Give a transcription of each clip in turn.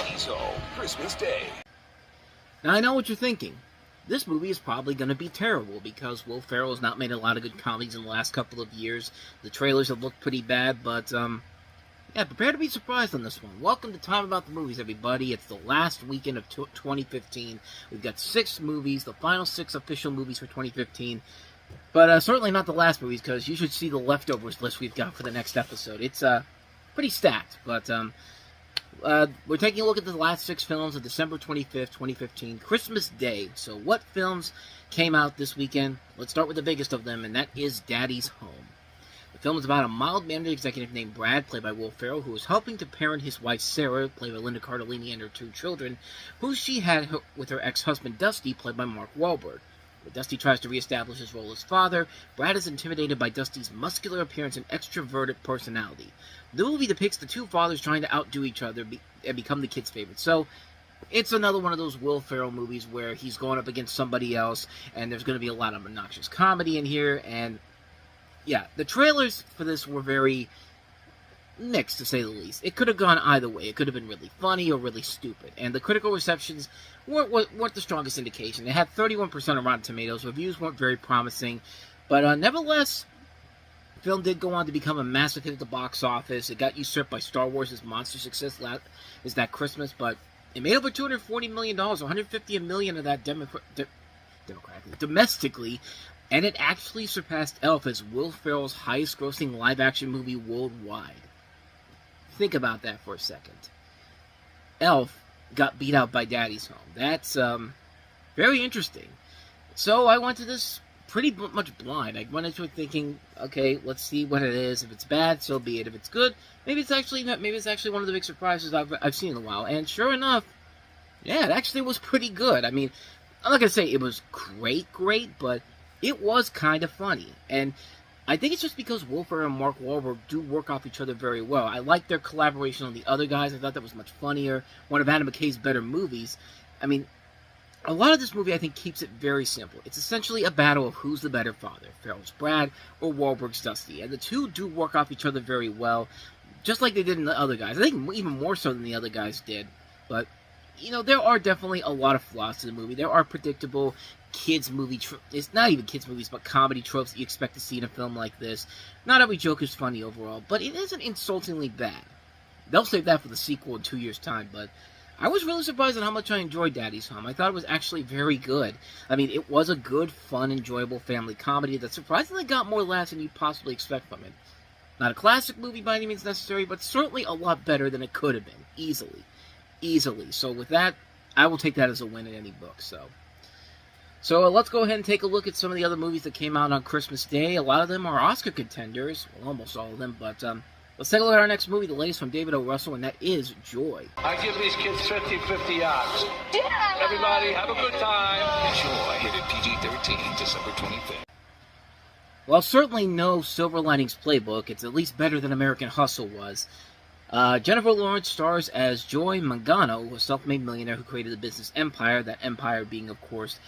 Daddy's Home, Christmas Day. Now, I know what you're thinking. This movie is probably going to be terrible because Will Ferrell has not made a lot of good comedies in the last couple of years. The trailers have looked pretty bad, but, yeah, prepare to be surprised on this one. Welcome to Time About the Movies, everybody. It's the last weekend of 2015. We've got 6 movies, the final 6 official movies for 2015. But certainly not the last movies, because you should see the leftovers list we've got for the next episode. It's pretty stacked, but we're taking a look at the last 6 films of December 25th, 2015, Christmas Day. So what films came out this weekend? Let's start with the biggest of them, and that is Daddy's Home. The film is about a mild-mannered executive named Brad, played by Will Ferrell, who is helping to parent his wife Sarah, played by Linda Cardellini, and her 2 children, who she had with her ex-husband Dusty, played by Mark Wahlberg. When Dusty tries to reestablish his role as father, Brad is intimidated by Dusty's muscular appearance and extroverted personality. The movie depicts the 2 fathers trying to outdo each other and become the kids' favorite. So, it's another one of those Will Ferrell movies where he's going up against somebody else, and there's going to be a lot of obnoxious comedy in here, and yeah, the trailers for this were very mixed, to say the least. It could have gone either way. It could have been really funny or really stupid. And the critical receptions weren't the strongest indication. It had 31% on Rotten Tomatoes. Reviews weren't very promising. But nevertheless, the film did go on to become a massive hit at the box office. It got usurped by Star Wars' monster success that Christmas. But it made over $240 million, $150 million of that domestically. And it actually surpassed Elf as Will Ferrell's highest-grossing live-action movie worldwide. Think about that for a second. Elf got beat out by Daddy's Home. That's very interesting. So I went to this pretty much blind. I went into it thinking, okay, let's see what it is. If it's bad, so be it. If it's good, maybe it's actually one of the big surprises I've seen in a while. And sure enough, yeah, it actually was pretty good. I mean, I'm not gonna say it was great, but it was kind of funny. And I think it's just because Will Ferrell and Mark Wahlberg do work off each other very well. I like their collaboration on The Other Guys. I thought that was much funnier. One of Adam McKay's better movies. I mean, a lot of this movie, I think, keeps it very simple. It's essentially a battle of who's the better father, Ferrell's Brad or Wahlberg's Dusty. And the 2 do work off each other very well, just like they did in The Other Guys. I think even more so than The Other Guys did. But, you know, there are definitely a lot of flaws to the movie. There are predictable kids movie it's not even kids movies, but comedy tropes that you expect to see in a film like this. Not every joke is funny overall, but it isn't insultingly bad. They'll save that for the sequel in 2 years' time, but I was really surprised at how much I enjoyed Daddy's Home. I thought it was actually very good. I mean, it was a good, fun, enjoyable family comedy that surprisingly got more laughs than you'd possibly expect from it. Not a classic movie by any means necessary, but certainly a lot better than it could have been. Easily. So with that, I will take that as a win in any book, So let's go ahead and take a look at some of the other movies that came out on Christmas Day. A lot of them are Oscar contenders. Well, almost all of them. But let's take a look at our next movie, the latest from David O. Russell, and that is Joy. I give these kids 50-50 odds. Everybody, have a good time. Joy, rated PG-13, December 25th. Well, certainly no Silver Linings Playbook. It's at least better than American Hustle was. Jennifer Lawrence stars as Joy Mangano, a self-made millionaire who created a business empire, that empire being, of course,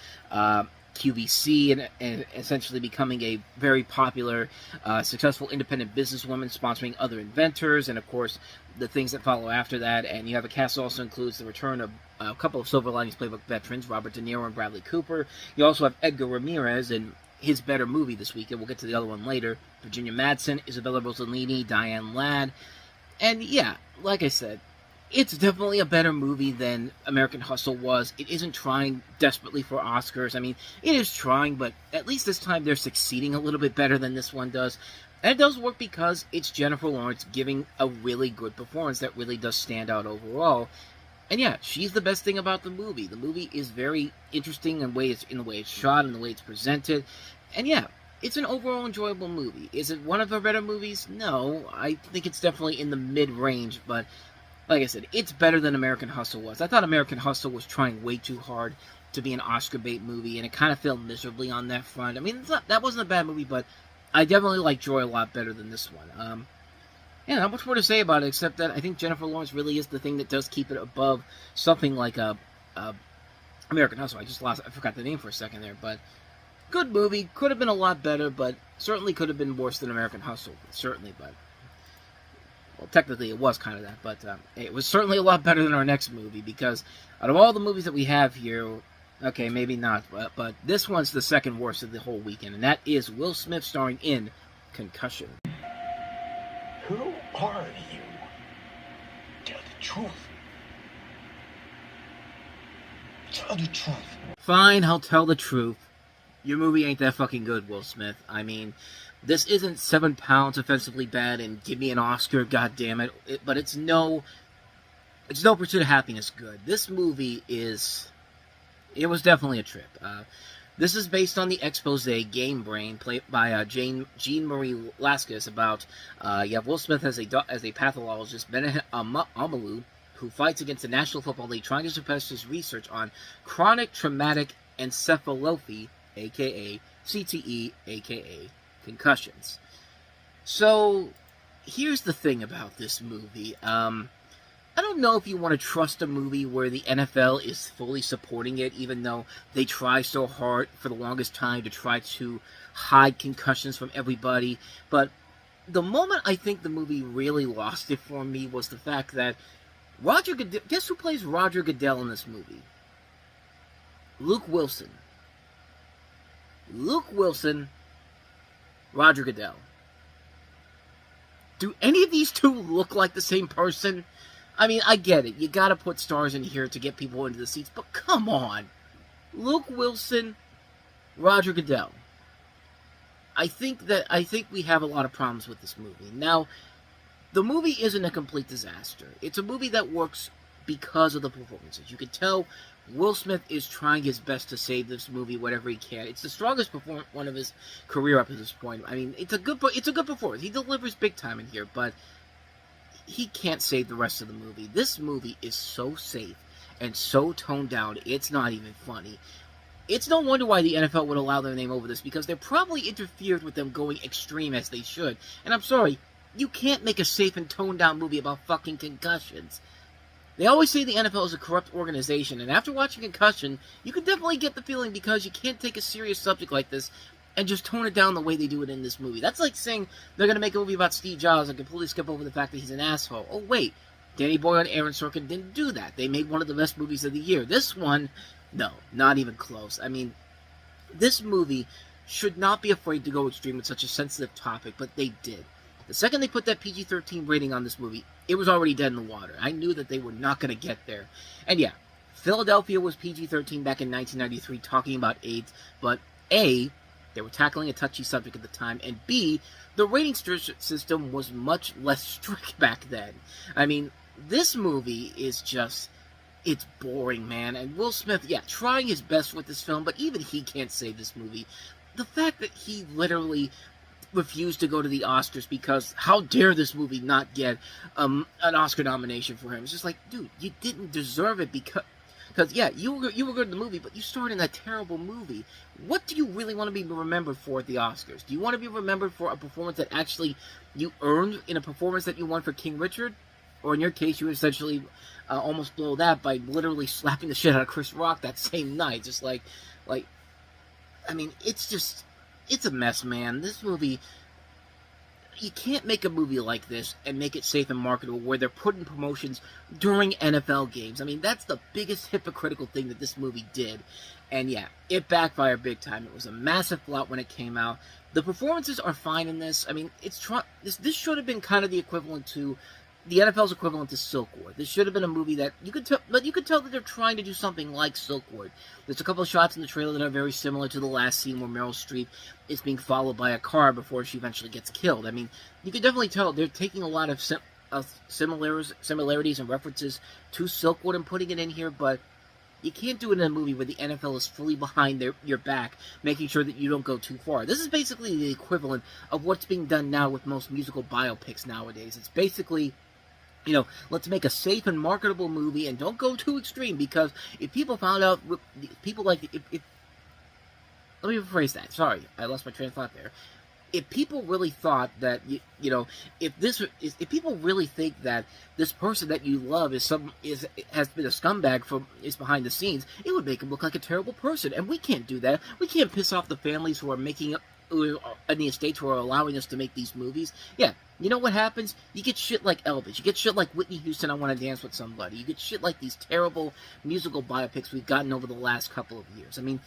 QVC, and essentially becoming a very popular, successful independent businesswoman, sponsoring other inventors, and, of course, the things that follow after that. And you have a cast that also includes the return of a couple of Silver Linings Playbook veterans, Robert De Niro and Bradley Cooper. You also have Edgar Ramirez in his better movie this weekend. We'll get to the other one later. Virginia Madsen, Isabella Rossellini, Diane Ladd. And yeah, like I said, it's definitely a better movie than American Hustle was. It isn't trying desperately for Oscars. I mean, it is trying, but at least this time they're succeeding a little bit better than this one does. And it does work because it's Jennifer Lawrence giving a really good performance that really does stand out overall. And yeah, she's the best thing about the movie. The movie is very interesting in the way it's shot and the way it's presented. And yeah, it's an overall enjoyable movie. Is it one of her better movies? No, I think it's definitely in the mid-range, but like I said, it's better than American Hustle was. I thought American Hustle was trying way too hard to be an Oscar bait movie, and it kind of failed miserably on that front. I mean, that wasn't a bad movie, but I definitely like Joy a lot better than this one. Yeah, not much more to say about it, except that I think Jennifer Lawrence really is the thing that does keep it above something like American Hustle. I forgot the name for a second there, but good movie. Could have been a lot better, but certainly could have been worse than American Hustle. Certainly, but Well, technically it was kind of that, but it was certainly a lot better than our next movie, because out of all the movies that we have here, okay, maybe not, but this one's the second worst of the whole weekend, and that is Will Smith starring in Concussion. Who are you? Tell the truth. Tell the truth. Fine, I'll tell the truth. Your movie ain't that fucking good, Will Smith. I mean, this isn't 7 Pounds offensively bad and give me an Oscar, goddammit. But it's no Pursuit of Happiness good. This movie it was definitely a trip. This is based on the expose Game Brain, played by Jean-Marie Laskus, about Will Smith as a pathologist, Benedict Amalu, who fights against the National Football League, trying to suppress his research on chronic traumatic encephalopathy, aka CTE, aka concussions. So, here's the thing about this movie. I don't know if you want to trust a movie where the NFL is fully supporting it, even though they try so hard for the longest time to try to hide concussions from everybody. But the moment I think the movie really lost it for me was the fact that Roger Goodell, guess who plays Roger Goodell in this movie? Luke Wilson. Luke Wilson, Roger Goodell. Do any of these two look like the same person? I mean, I get it. You gotta put stars in here to get people into the seats, but come on. Luke Wilson, Roger Goodell. I think we have a lot of problems with this movie. Now, the movie isn't a complete disaster. It's a movie that works because of the performances. You can tell Will Smith is trying his best to save this movie whatever he can. It's the strongest one of his career up to this point. I mean, it's a good performance. He delivers big time in here, but he can't save the rest of the movie. This movie is so safe and so toned down, it's not even funny. It's no wonder why the NFL would allow their name over this, because they probably interfered with them going extreme as they should. And I'm sorry, you can't make a safe and toned down movie about fucking concussions. They always say the NFL is a corrupt organization, and after watching Concussion, you can definitely get the feeling, because you can't take a serious subject like this and just tone it down the way they do it in this movie. That's like saying they're going to make a movie about Steve Jobs and completely skip over the fact that he's an asshole. Oh, wait. Danny Boyle and Aaron Sorkin didn't do that. They made one of the best movies of the year. This one, no, not even close. I mean, this movie should not be afraid to go extreme with such a sensitive topic, but they did. The second they put that PG-13 rating on this movie, it was already dead in the water. I knew that they were not going to get there. And yeah, Philadelphia was PG-13 back in 1993 talking about AIDS, but A, they were tackling a touchy subject at the time, and B, the rating system was much less strict back then. I mean, this movie is just, it's boring, man. And Will Smith, yeah, trying his best with this film, but even he can't save this movie. The fact that he literally refused to go to the Oscars because how dare this movie not get an Oscar nomination for him? It's just like, dude, you didn't deserve it because yeah, you were good in the movie, but you starred in that terrible movie. What do you really want to be remembered for at the Oscars? Do you want to be remembered for a performance that actually you earned in a performance that you won for King Richard? Or in your case, you essentially almost blow that by literally slapping the shit out of Chris Rock that same night. Just like, I mean, it's a mess, man. This movie, you can't make a movie like this and make it safe and marketable where they're putting promotions during NFL games. I mean, that's the biggest hypocritical thing that this movie did. And yeah, it backfired big time. It was a massive flop when it came out. The performances are fine in this. I mean, this should have been kind of the equivalent to the NFL's equivalent to Silkwood. This should have been a movie that you could tell that they're trying to do something like Silkwood. There's a couple of shots in the trailer that are very similar to the last scene where Meryl Streep is being followed by a car before she eventually gets killed. I mean, you could definitely tell they're taking a lot of similarities and references to Silkwood and putting it in here, but you can't do it in a movie where the NFL is fully behind your back, making sure that you don't go too far. This is basically the equivalent of what's being done now with most musical biopics nowadays. It's basically, you know, let's make a safe and marketable movie and don't go too extreme, because if people found out, people like, let me rephrase that. Sorry, I lost my train of thought there. If people really thought that, if people really think that this person that you love has been a scumbag is behind the scenes, it would make him look like a terrible person. And we can't do that. We can't piss off the families who are making and the estates who are allowing us to make these movies, yeah, you know what happens? You get shit like Elvis. You get shit like Whitney Houston, I Want to Dance with Somebody. You get shit like these terrible musical biopics we've gotten over the last couple of years. I mean,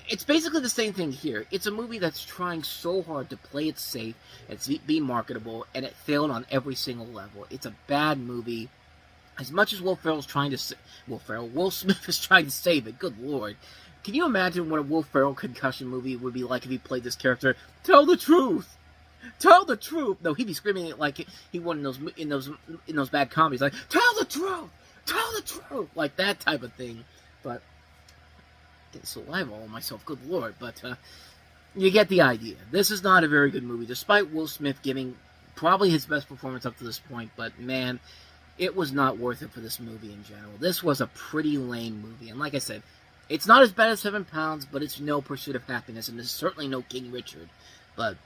it's basically the same thing here. It's a movie that's trying so hard to play it safe and be marketable, and it failed on every single level. It's a bad movie. As much as Will Smith is trying to save it, good lord. Can you imagine what a Will Ferrell concussion movie would be like if he played this character? Tell the truth! Tell the truth! No, he'd be screaming it like he won in those bad comedies, like, tell the truth! Tell the truth! Like that type of thing. But getting saliva all myself, good lord. But you get the idea. This is not a very good movie, despite Will Smith giving probably his best performance up to this point. But man, it was not worth it for this movie in general. This was a pretty lame movie, and like I said, it's not as bad as 7 Pounds, but it's no Pursuit of Happiness, and it's certainly no King Richard. But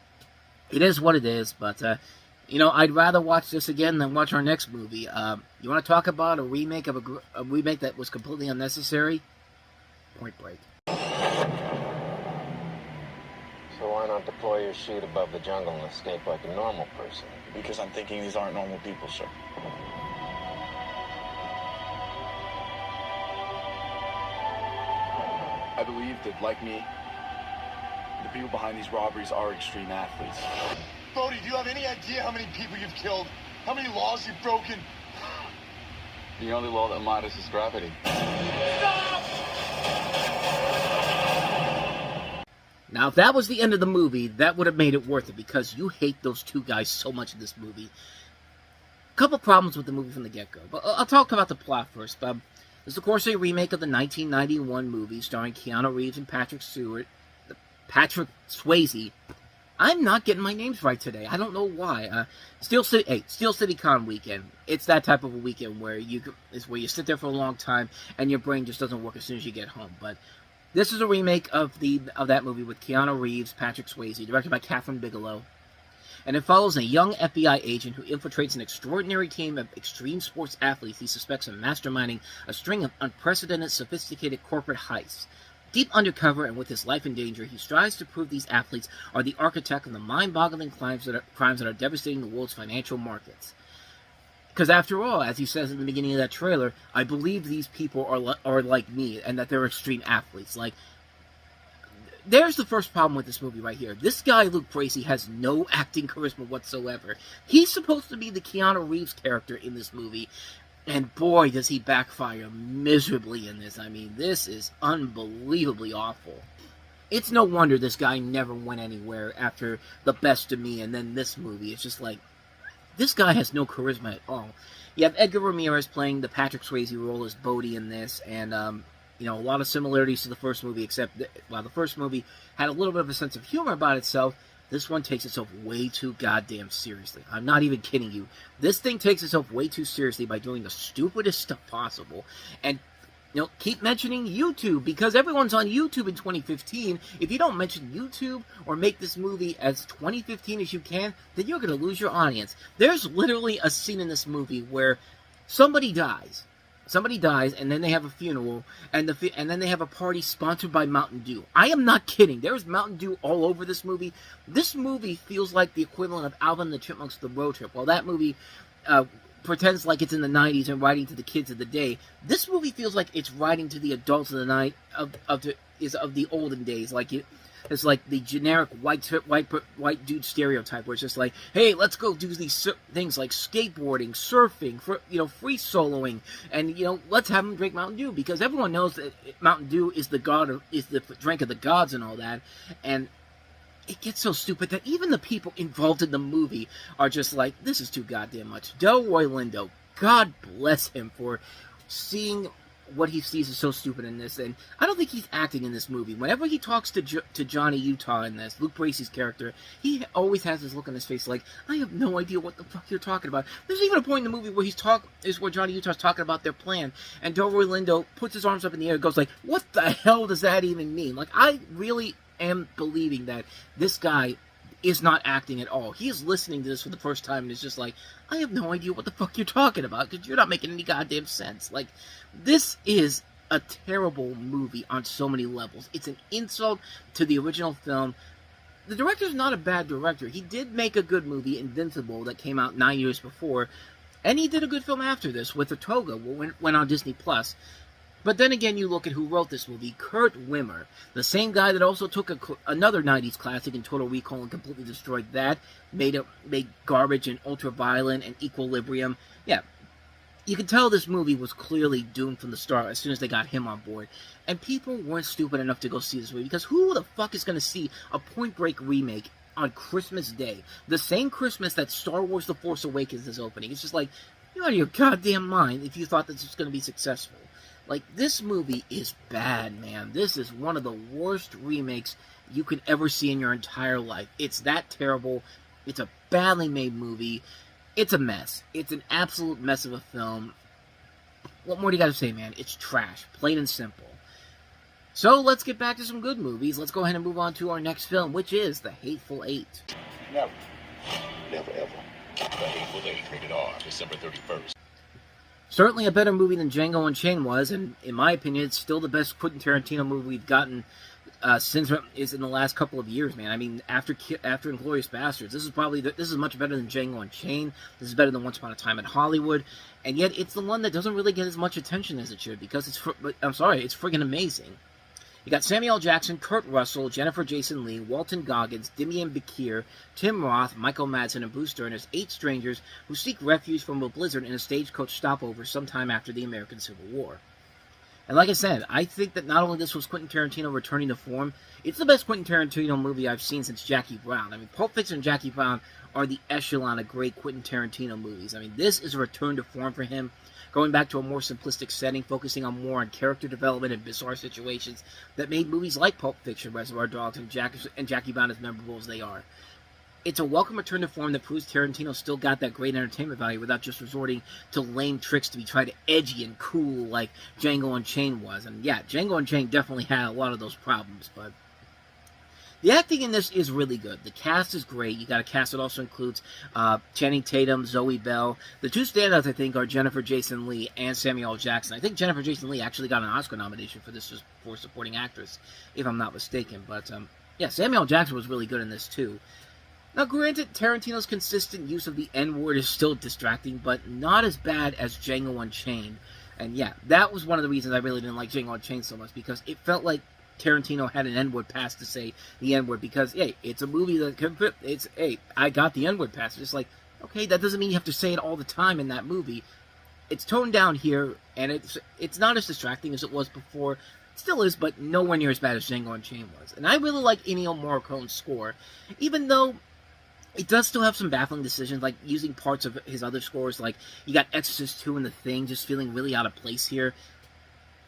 it is what it is. But you know, I'd rather watch this again than watch our next movie. You want to talk about a remake of a remake that was completely unnecessary? Point Break. So why not deploy your chute above the jungle and escape like a normal person? Because I'm thinking these aren't normal people, sir. I believe that, like me, the people behind these robberies are extreme athletes. Bodie, do you have any idea how many people you've killed? How many laws you've broken? The only law that matters is gravity. Now, if that was the end of the movie, that would have made it worth it, because you hate those two guys so much in this movie. A couple problems with the movie from the get-go, but I'll talk about the plot first. This is, of course, a remake of the 1991 movie starring Keanu Reeves and Patrick Swayze. I'm not getting my names right today. I don't know why. Steel City Con weekend. It's that type of a weekend where you sit there for a long time and your brain just doesn't work as soon as you get home. But this is a remake of that movie with Keanu Reeves, Patrick Swayze, directed by Kathryn Bigelow. And it follows a young FBI agent who infiltrates an extraordinary team of extreme sports athletes he suspects of masterminding a string of unprecedented, sophisticated corporate heists. Deep undercover and with his life in danger, he strives to prove these athletes are the architect of the mind-boggling crimes that are devastating the world's financial markets. Because after all, as he says in the beginning of that trailer, I believe these people are like me, and that they're extreme athletes. Like, there's the first problem with this movie right here. This guy, Luke Bracey, has no acting charisma whatsoever. He's supposed to be the Keanu Reeves character in this movie, and boy, does he backfire miserably in this. I mean, this is unbelievably awful. It's no wonder this guy never went anywhere after The Best of Me and then this movie. It's just like, this guy has no charisma at all. You have Edgar Ramirez playing the Patrick Swayze role as Bodhi in this, and you know, a lot of similarities to the first movie, except that while the first movie had a little bit of a sense of humor about itself, this one takes itself way too goddamn seriously. I'm not even kidding you. This thing takes itself way too seriously by doing the stupidest stuff possible. And, you know, keep mentioning YouTube, because everyone's on YouTube in 2015. If you don't mention YouTube or make this movie as 2015 as you can, then you're going to lose your audience. There's literally a scene in this movie where somebody dies. Somebody dies, and then they have a funeral, and then they have a party sponsored by Mountain Dew. I am not kidding. There's Mountain Dew all over this movie. This movie feels like the equivalent of Alvin and the Chipmunks' The Road Trip. While that movie pretends like it's in the 90s and writing to the kids of the day, this movie feels like it's writing to the adults of the night of the olden days. Like it's like the generic white dude stereotype, where it's just like, hey, let's go do these things like skateboarding, surfing, free soloing, and let's have them drink Mountain Dew, because everyone knows that Mountain Dew is the drink of the gods and all that. And it gets so stupid that even the people involved in the movie are just like, this is too goddamn much. Delroy Lindo, God bless him for seeing what he sees is so stupid in this, and I don't think he's acting in this movie. Whenever he talks to Johnny Utah in this, Luke Bracey's character, he always has this look on his face like, I have no idea what the fuck you're talking about. There's even a point in the movie where Johnny Utah's talking about their plan, and Delroy Lindo puts his arms up in the air and goes like, what the hell does that even mean? Like, I really am believing that this guy is not acting at all. He is listening to this for the first time and is just like, I have no idea what the fuck you're talking about, because you're not making any goddamn sense. Like, this is a terrible movie on so many levels. It's an insult to the original film. the director's not a bad director. He did make a good movie, Invincible, that came out 9 years before, and he did a good film after this with A Toga, went on Disney+. But then again, you look at who wrote this movie, Kurt Wimmer, the same guy that also took another 90s classic in Total Recall and completely destroyed that, made garbage in Ultraviolet and Equilibrium. Yeah, you can tell this movie was clearly doomed from the start as soon as they got him on board. And people weren't stupid enough to go see this movie, because who the fuck is going to see a Point Break remake on Christmas Day? The same Christmas that Star Wars The Force Awakens is opening. It's just like, you're out of your goddamn mind if you thought this was going to be successful. Like, this movie is bad, man. This is one of the worst remakes you could ever see in your entire life. It's that terrible. It's a badly made movie. It's a mess. It's an absolute mess of a film. What more do you got to say, man? It's trash. Plain and simple. So, let's get back to some good movies. Let's go ahead and move on to our next film, which is The Hateful Eight. Never. Never, ever. The Hateful Eight, rated R, December 31st. Certainly a better movie than Django Unchained was, and in my opinion, it's still the best Quentin Tarantino movie we've gotten since is in the last couple of years, man. I mean, after Inglourious Basterds, this is much better than Django Unchained. This is better than Once Upon a Time in Hollywood, and yet it's the one that doesn't really get as much attention as it should, because it's friggin' amazing. You got Samuel L. Jackson, Kurt Russell, Jennifer Jason Leigh, Walton Goggins, Demian Bakir, Tim Roth, Michael Madsen, and Bruce Dern as 8 strangers who seek refuge from a blizzard in a stagecoach stopover sometime after the American Civil War. And like I said, I think that not only this was Quentin Tarantino returning to form, it's the best Quentin Tarantino movie I've seen since Jackie Brown. I mean, Pulp Fiction and Jackie Brown are the echelon of great Quentin Tarantino movies. I mean, this is a return to form for him, going back to a more simplistic setting, focusing more on character development and bizarre situations that made movies like Pulp Fiction, Reservoir Dogs, and Jackie Brown as memorable as they are. It's a welcome return to form that proves Tarantino still got that great entertainment value without just resorting to lame tricks to be tried to edgy and cool like Django Unchained was. And yeah, Django Unchained definitely had a lot of those problems, but the acting in this is really good. The cast is great. You got a cast that also includes Channing Tatum, Zoe Bell. The two standouts, I think, are Jennifer Jason Leigh and Samuel L. Jackson. I think Jennifer Jason Leigh actually got an Oscar nomination for this for supporting actress, if I'm not mistaken. But yeah, Samuel L. Jackson was really good in this too. Now, granted, Tarantino's consistent use of the N-word is still distracting, but not as bad as Django Unchained. And yeah, that was one of the reasons I really didn't like Django Unchained so much, because it felt like Tarantino had an N-word pass to say the N-word, because, hey, it's a movie that hey, I got the N-word pass. It's just like, okay, that doesn't mean you have to say it all the time in that movie. It's toned down here, and it's not as distracting as it was before. It still is, but nowhere near as bad as Django Unchained was. And I really like Ennio Morricone's score, even though it does still have some baffling decisions, like using parts of his other scores, like you got Exorcist 2 and The Thing, just feeling really out of place here.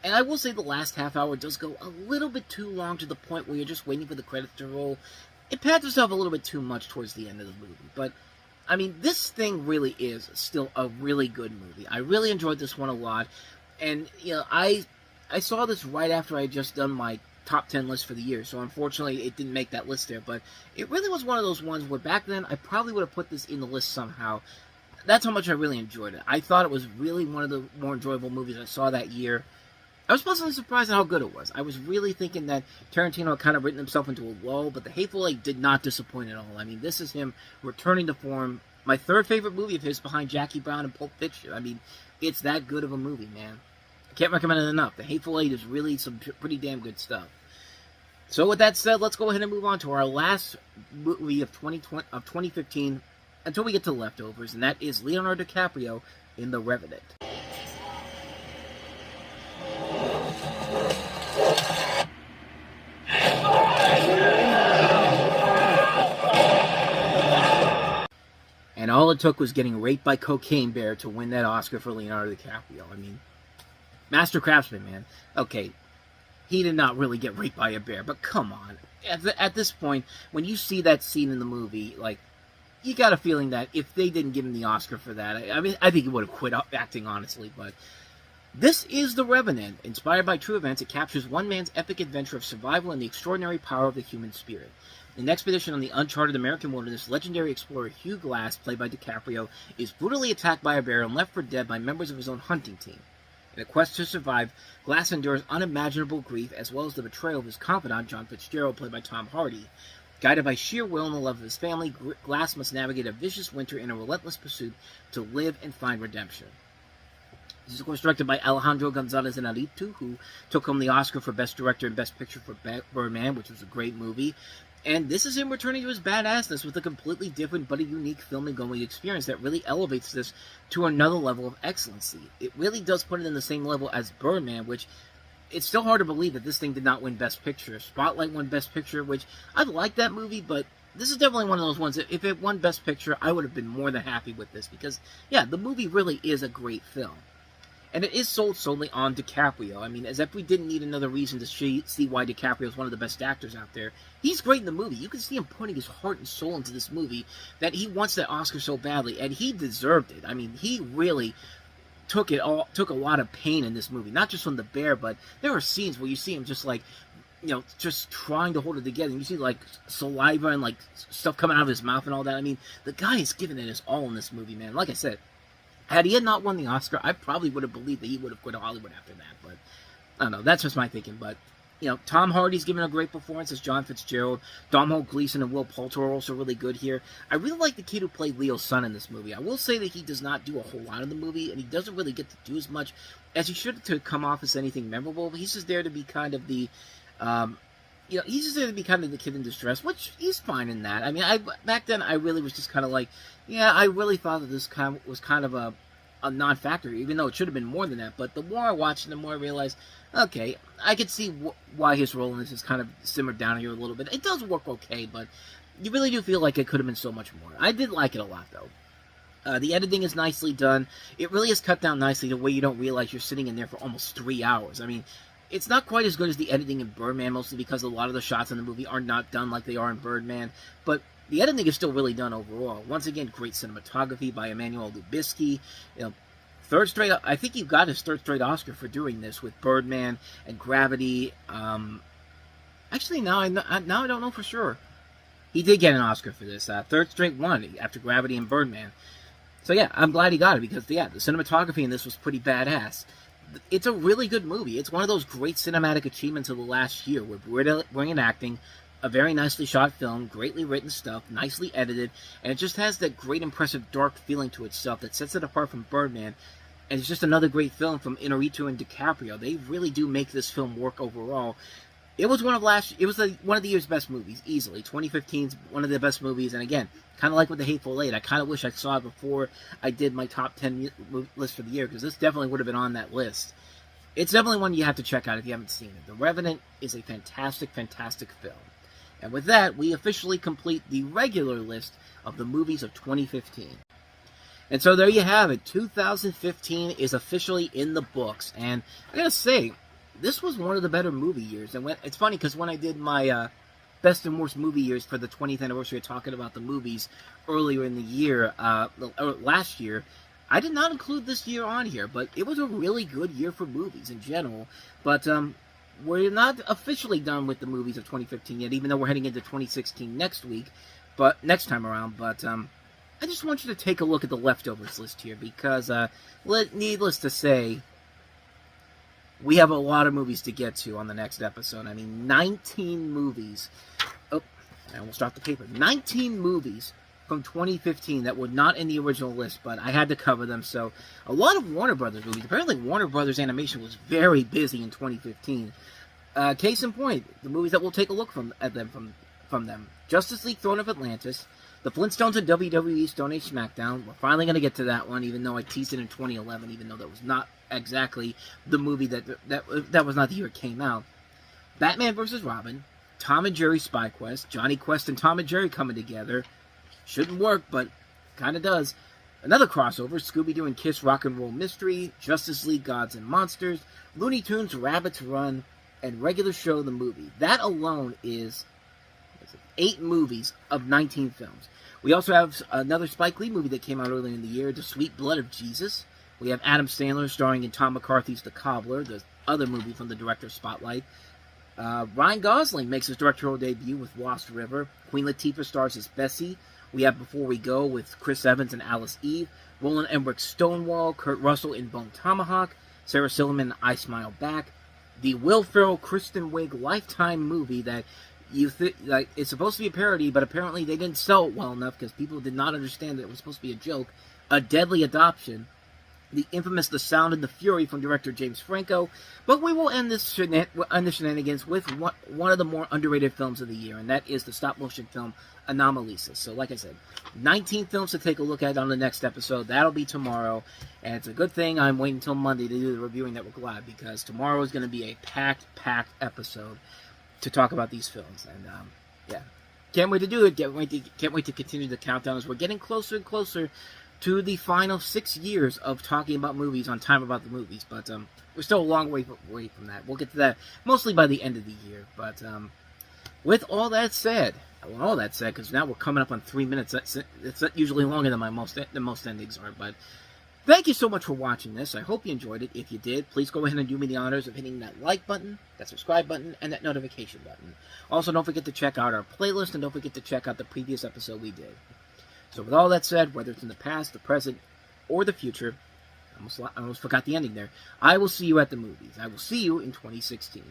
And I will say the last half hour does go a little bit too long, to the point where you're just waiting for the credits to roll. It pads itself a little bit too much towards the end of the movie. But, I mean, this thing really is still a really good movie. I really enjoyed this one a lot. And, you know, I saw this right after I had just done my top 10 list for the year, so unfortunately it didn't make that list there, but it really was one of those ones where back then I probably would have put this in the list somehow. That's how much I really enjoyed it. I thought it was really one of the more enjoyable movies I saw that year. I was pleasantly surprised at how good it was. I was really thinking that Tarantino had kind of written himself into a lull, but The Hateful Eight did not disappoint at all. I mean, this is him returning to form. My third favorite movie of his, behind Jackie Brown and Pulp Fiction. I mean, it's that good of a movie, man. I can't recommend it enough. The Hateful Eight is really some pretty damn good stuff. So with that said, let's go ahead and move on to our last movie of 2015 until we get to Leftovers, and that is Leonardo DiCaprio in The Revenant. And all it took was getting raped by Cocaine Bear to win that Oscar for Leonardo DiCaprio. I mean, master craftsman, man. Okay, he did not really get raped by a bear, but come on. At this point, when you see that scene in the movie, like, you got a feeling that if they didn't give him the Oscar for that, I mean, I think he would have quit acting, honestly, but this is The Revenant. Inspired by true events, it captures one man's epic adventure of survival and the extraordinary power of the human spirit. In an expedition on the uncharted American wilderness, legendary explorer Hugh Glass, played by DiCaprio, is brutally attacked by a bear and left for dead by members of his own hunting team. In a quest to survive, Glass endures unimaginable grief, as well as the betrayal of his confidant, John Fitzgerald, played by Tom Hardy. Guided by sheer will and the love of his family, Glass must navigate a vicious winter in a relentless pursuit to live and find redemption. This is, of course, directed by Alejandro González Iñárritu, who took home the Oscar for Best Director and Best Picture for Birdman, which was a great movie. And this is him returning to his badassness with a completely different but a unique film-going experience that really elevates this to another level of excellency. It really does put it in the same level as Birdman, which it's still hard to believe that this thing did not win Best Picture. Spotlight won Best Picture, which I like that movie, but this is definitely one of those ones that if it won Best Picture, I would have been more than happy with this because, yeah, the movie really is a great film. And it is sold solely on DiCaprio. I mean, as if we didn't need another reason to see why DiCaprio is one of the best actors out there. He's great in the movie. You can see him putting his heart and soul into this movie, that he wants that Oscar so badly, and he deserved it. I mean, he really took a lot of pain in this movie. Not just from the bear, but there are scenes where you see him just like, you know, just trying to hold it together. And you see like saliva and like stuff coming out of his mouth and all that. I mean, the guy is giving it his all in this movie, man. Like I said, had he not won the Oscar, I probably would have believed that he would have quit Hollywood after that. But I don't know. That's just my thinking. But, you know, Tom Hardy's giving a great performance as John Fitzgerald. Domhnall Gleeson and Will Poulter are also really good here. I really like the kid who played Leo's son in this movie. I will say that he does not do a whole lot in the movie, and he doesn't really get to do as much as he should to come off as anything memorable. But he's just there to be kind of the, he's just there to be kind of the kid in distress, which he's fine in that. I mean, back then I really was just kind of like, yeah, I really thought that this was kind of a non-factor, even though it should have been more than that. But the more I watched it, the more I realized, okay, I could see why his role in this is kind of simmered down here a little bit. It does work okay, but you really do feel like it could have been so much more. I did like it a lot, though. The editing is nicely done. It really is cut down nicely to where you don't realize you're sitting in there for almost 3 hours. I mean, it's not quite as good as the editing in Birdman, mostly because a lot of the shots in the movie are not done like they are in Birdman, but the editing is still really done overall. Once again, great cinematography by Emmanuel Lubezki. You know, I think he got his third straight Oscar for doing this with Birdman and Gravity. Actually, now I don't know for sure. He did get an Oscar for this. Third straight one after Gravity and Birdman. So yeah, I'm glad he got it because, yeah, the cinematography in this was pretty badass. It's a really good movie. It's one of those great cinematic achievements of the last year with brilliant acting, a very nicely shot film, greatly written stuff, nicely edited, and it just has that great, impressive, dark feeling to itself that sets it apart from Birdman. And it's just another great film from Iñárritu and DiCaprio. They really do make this film work overall. It was one of the year's best movies, easily. 2015's one of the best movies, and again, kind of like with The Hateful Eight, I kind of wish I saw it before I did my top 10 list for the year, because this definitely would have been on that list. It's definitely one you have to check out if you haven't seen it. The Revenant is a fantastic, fantastic film. And with that, we officially complete the regular list of the movies of 2015. And so there you have it. 2015 is officially in the books. And I gotta say, this was one of the better movie years. And it's funny because when I did my best and worst movie years for the 20th anniversary of talking about the movies earlier in the year, last year, I did not include this year on here. But it was a really good year for movies in general. But we're not officially done with the movies of 2015 yet, even though we're heading into 2016 next time around. But I just want you to take a look at the leftovers list here, because needless to say, we have a lot of movies to get to on the next episode. I mean, 19 movies. Oh, I almost dropped the paper. 19 movies from 2015 that were not in the original list, but I had to cover them. So, a lot of Warner Brothers movies. Apparently, Warner Brothers Animation was very busy in 2015. Case in point, the movies that we'll take a look at them from them. Justice League Throne of Atlantis, The Flintstones and WWE Stone Age SmackDown. We're finally going to get to that one, even though I teased it in 2011, even though that was not exactly the movie that was not the year it came out. Batman vs. Robin, Tom and Jerry Spy Quest, Johnny Quest and Tom and Jerry coming together. Shouldn't work, but kind of does. Another crossover, Scooby-Doo and Kiss Rock and Roll Mystery, Justice League Gods and Monsters, Looney Tunes Rabbits Run, and Regular Show the Movie. That alone is 8 movies of 19 films. We also have another Spike Lee movie that came out earlier in the year, The Sweet Blood of Jesus. We have Adam Sandler starring in Tom McCarthy's The Cobbler, the other movie from the director's Spotlight. Ryan Gosling makes his directorial debut with Lost River. Queen Latifah stars as Bessie. We have Before We Go with Chris Evans and Alice Eve. Roland Emmerich Stonewall, Kurt Russell in Bone Tomahawk, Sarah Silverman in I Smile Back. The Will Ferrell Kristen Wiig Lifetime movie that like it's supposed to be a parody, but apparently they didn't sell it well enough because people did not understand that it was supposed to be a joke. A Deadly Adoption, the infamous The Sound and the Fury from director James Franco. But we will end this shenanigans with one of the more underrated films of the year, and that is the stop-motion film Anomalisa. So, like I said, 19 films to take a look at on the next episode. That'll be tomorrow, and it's a good thing I'm waiting until Monday to do the Reviewing Network Live, because tomorrow is going to be a packed episode to talk about these films. And, yeah, can't wait to do it. Can't wait to continue the countdown as we're getting closer and closer to the final 6 years of talking about movies on Time About the Movies. But we're still a long way from that. We'll get to that mostly by the end of the year. But with all that said, because now we're coming up on 3 minutes. That's usually longer than most endings are. But thank you so much for watching this. I hope you enjoyed it. If you did, please go ahead and do me the honors of hitting that like button, that subscribe button, and that notification button. Also, don't forget to check out our playlist, and don't forget to check out the previous episode we did. So with all that said, whether it's in the past, the present, or the future, I almost forgot the ending there, I will see you at the movies. I will see you in 2016.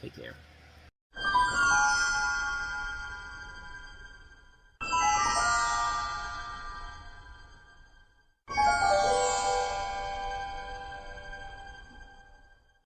Take care.